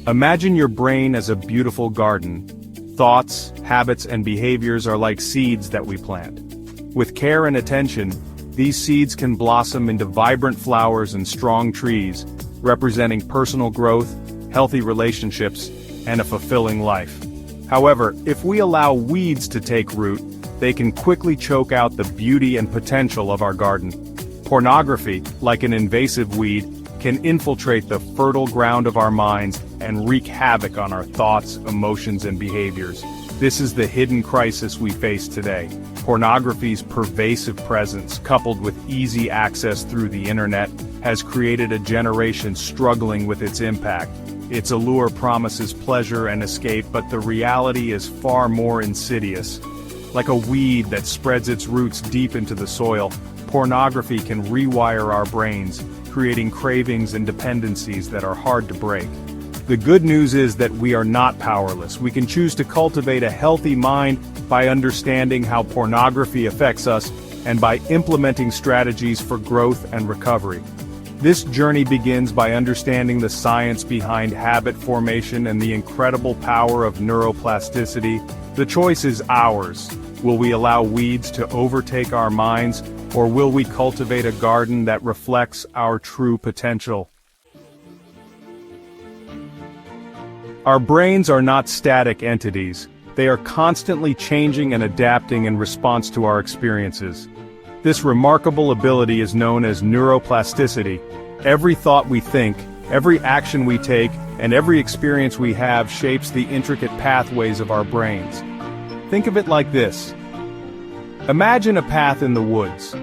Imagine your brain as a beautiful garden. Thoughts, habits, and behaviors are like seeds that we plant. With care and attention, these seeds can blossom into vibrant flowers and strong trees, representing personal growth, healthy relationships, and a fulfilling life. However, if we allow weeds to take root, they can quickly choke out the beauty and potential of our garden. Pornography, like an invasive weed, can infiltrate the fertile ground of our minds and wreak havoc on our thoughts, emotions, and behaviors. This is the hidden crisis we face today. Pornography's pervasive presence, coupled with easy access through the internet, has created a generation struggling with its impact. Its allure promises pleasure and escape, but the reality is far more insidious. Like a weed that spreads its roots deep into the soil, pornography can rewire our brains, creating cravings and dependencies that are hard to break. The good news is that we are not powerless. We can choose to cultivate a healthy mind by understanding how pornography affects us and by implementing strategies for growth and recovery. This journey begins by understanding the science behind habit formation and the incredible power of neuroplasticity. The choice is ours. Will we allow weeds to overtake our minds, or will we cultivate a garden that reflects our true potential? Our brains are not static entities. They are constantly changing and adapting in response to our experiences. This remarkable ability is known as neuroplasticity. Every thought we think, every action we take, and every experience we have shapes the intricate pathways of our brains. Think of it like this. Imagine a path in the woods.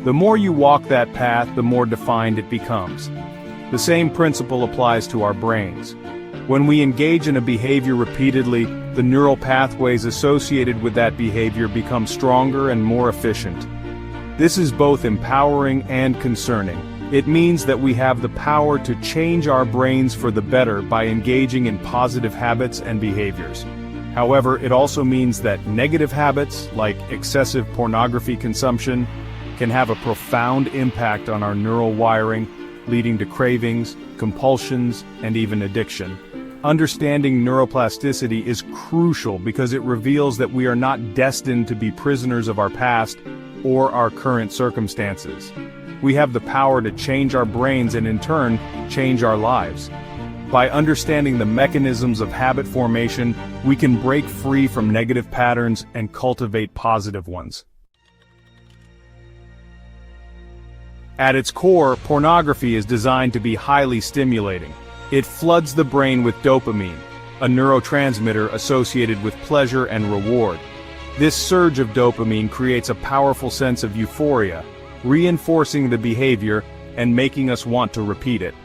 The more you walk that path, the more defined it becomes. The same principle applies to our brains. When we engage in a behavior repeatedly, the neural pathways associated with that behavior become stronger and more efficient. This is both empowering and concerning. It means that we have the power to change our brains for the better by engaging in positive habits and behaviors. However, it also means that negative habits, like excessive pornography consumption, can have a profound impact on our neural wiring, leading to cravings, compulsions, and even addiction. Understanding neuroplasticity is crucial because it reveals that we are not destined to be prisoners of our past or our current circumstances. We have the power to change our brains and in turn, change our lives. By understanding the mechanisms of habit formation, we can break free from negative patterns and cultivate positive ones. At its core, pornography is designed to be highly stimulating. It floods the brain with dopamine, a neurotransmitter associated with pleasure and reward. This surge of dopamine creates a powerful sense of euphoria, reinforcing the behavior and making us want to repeat it.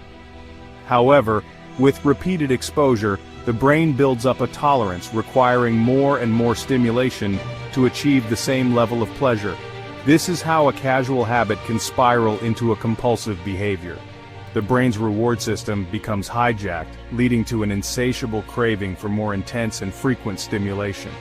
However, with repeated exposure, the brain builds up a tolerance requiring more and more stimulation to achieve the same level of pleasure. This is how a casual habit can spiral into a compulsive behavior. The brain's reward system becomes hijacked, leading to an insatiable craving for more intense and frequent stimulation.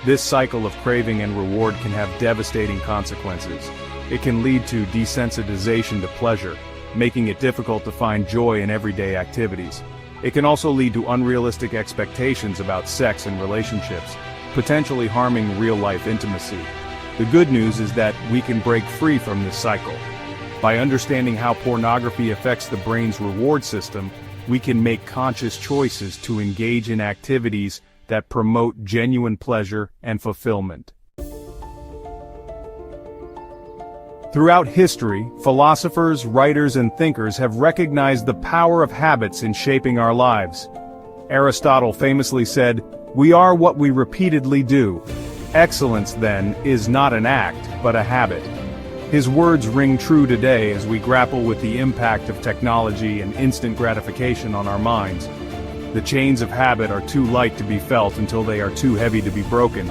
This cycle of craving and reward can have devastating consequences. It can lead to desensitization to pleasure, making it difficult to find joy in everyday activities. It can also lead to unrealistic expectations about sex and relationships, potentially harming real-life intimacy. The good news is that we can break free from this cycle. By understanding how pornography affects the brain's reward system, we can make conscious choices to engage in activities that promote genuine pleasure and fulfillment. Throughout history, philosophers, writers, and thinkers have recognized the power of habits in shaping our lives. Aristotle famously said, "We are what we repeatedly do." Excellence, then, is not an act, but a habit. His words ring true today as we grapple with the impact of technology and instant gratification on our minds. The chains of habit are too light to be felt until they are too heavy to be broken,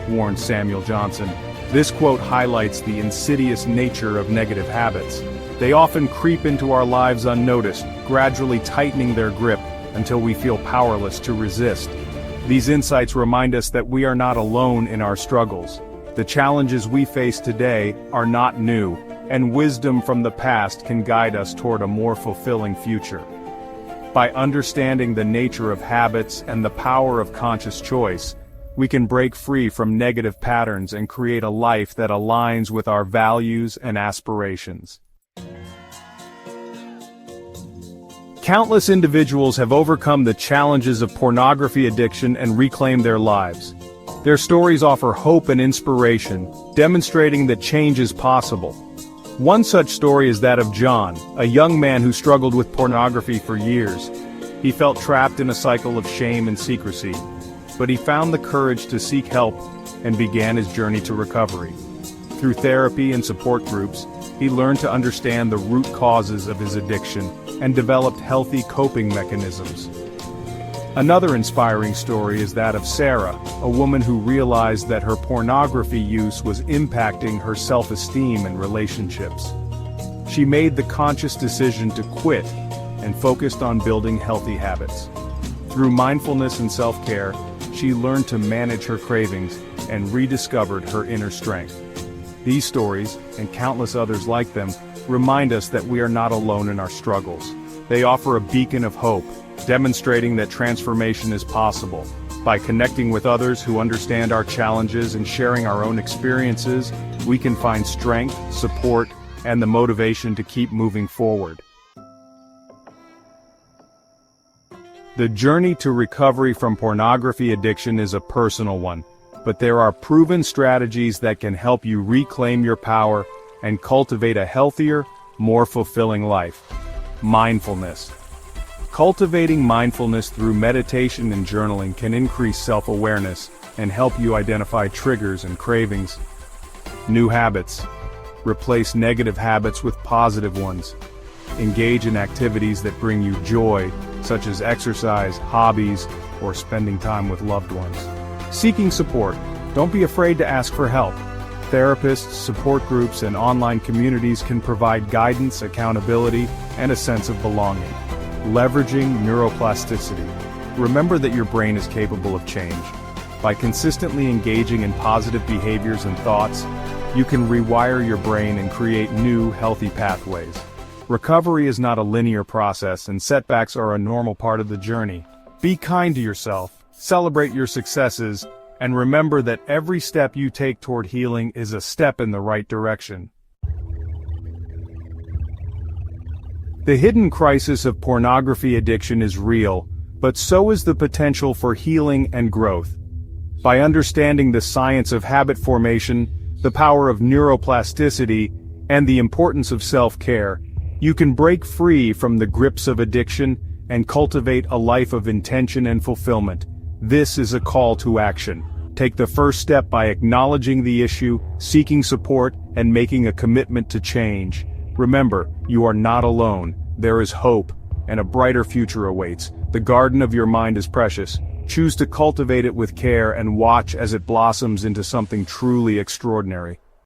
warned Samuel Johnson. This quote highlights the insidious nature of negative habits. They often creep into our lives unnoticed, gradually tightening their grip until we feel powerless to resist. These insights remind us that we are not alone in our struggles. The challenges we face today are not new, and wisdom from the past can guide us toward a more fulfilling future. By understanding the nature of habits and the power of conscious choice, we can break free from negative patterns and create a life that aligns with our values and aspirations. Countless individuals have overcome the challenges of pornography addiction and reclaimed their lives. Their stories offer hope and inspiration, demonstrating that change is possible. One such story is that of John, a young man who struggled with pornography for years. He felt trapped in a cycle of shame and secrecy, but he found the courage to seek help and began his journey to recovery. Through therapy and support groups, he learned to understand the root causes of his addiction and developed healthy coping mechanisms. Another inspiring story is that of Sarah, a woman who realized that her pornography use was impacting her self-esteem and relationships. She made the conscious decision to quit and focused on building healthy habits. Through mindfulness and self-care, she learned to manage her cravings and rediscovered her inner strength. These stories, and countless others like them, remind us that we are not alone in our struggles. They offer a beacon of hope, demonstrating that transformation is possible. By connecting with others who understand our challenges and sharing our own experiences, we can find strength, support, and the motivation to keep moving forward. The journey to recovery from pornography addiction is a personal one, but there are proven strategies that can help you reclaim your power and cultivate a healthier, more fulfilling life. Mindfulness. Cultivating mindfulness through meditation and journaling can increase self-awareness and help you identify triggers and cravings. New habits. Replace negative habits with positive ones. Engage in activities that bring you joy, such as exercise, hobbies, or spending time with loved ones. Seeking support. Don't be afraid to ask for help. Therapists, support groups, and online communities can provide guidance, accountability, and a sense of belonging. Leveraging neuroplasticity. Remember that your brain is capable of change. By consistently engaging in positive behaviors and thoughts, you can rewire your brain and create new, healthy pathways. Recovery is not a linear process, and setbacks are a normal part of the journey. Be kind to yourself, celebrate your successes, and remember that every step you take toward healing is a step in the right direction. The hidden crisis of pornography addiction is real, but so is the potential for healing and growth. By understanding the science of habit formation, the power of neuroplasticity, and the importance of self-care, you can break free from the grips of addiction and cultivate a life of intention and fulfillment. This is a call to action. Take the first step by acknowledging the issue, seeking support, and making a commitment to change. Remember, you are not alone. There is hope, and a brighter future awaits. The garden of your mind is precious. Choose to cultivate it with care and watch as it blossoms into something truly extraordinary.